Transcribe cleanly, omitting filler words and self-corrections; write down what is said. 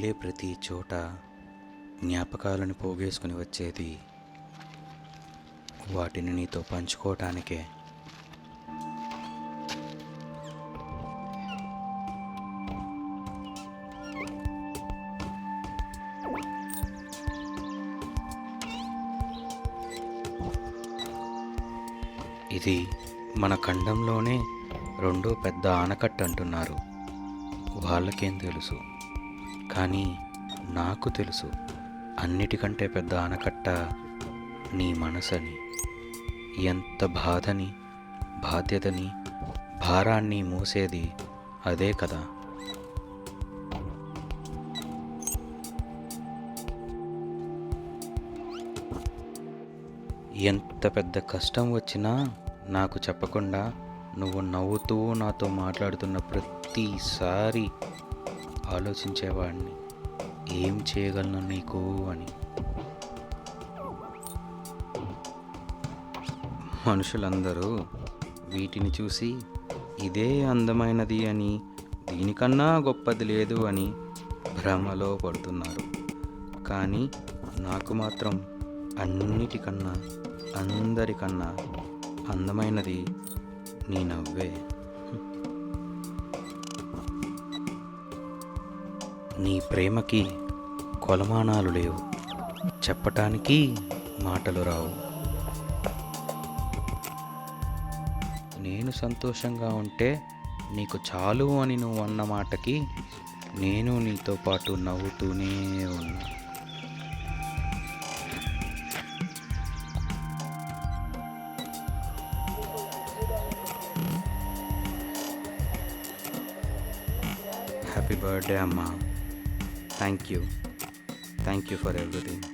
వెళ్ళే ప్రతి చోట జ్ఞాపకాలను పోగేసుకుని వచ్చేది వాటిని నీతో పంచుకోవటానికే. ఇది మన ఖండంలోనే రెండో పెద్ద ఆనకట్ట అంటున్నారు. వాళ్ళకేం తెలుసు, కానీ నాకు తెలుసు అన్నిటికంటే పెద్ద ఆనకట్ట నీ మనసని. ఎంత బాధని, బాధ్యతని, భారాన్ని మోసేది అదే కదా. ఎంత పెద్ద కష్టం వచ్చినా నాకు చెప్పకుండా నువ్వు నవ్వుతూ నాతో మాట్లాడుతున్న ప్రతిసారి ఆలోచించేవాడిని, ఏం చేయగలను నీకు అని. మనుషులందరూ వీటిని చూసి ఇదే అందమైనది అని, దీనికన్నా గొప్పది లేదు అని భ్రమలో పడుతున్నారు. కానీ నాకు మాత్రం అన్నిటికన్నా, అందరికన్నా అందమైనది నీ నవ్వే. నీ ప్రేమకి కొలమానాలు లేవు, చెప్పటానికి మాటలు రావు. నేను సంతోషంగా ఉంటే నీకు చాలు అని నువ్వు అన్న మాటకి నేను నీతో పాటు నవ్వుతూనే ఉన్నా. హ్యాపీ బర్త్డే అమ్మా. Thank you for everything.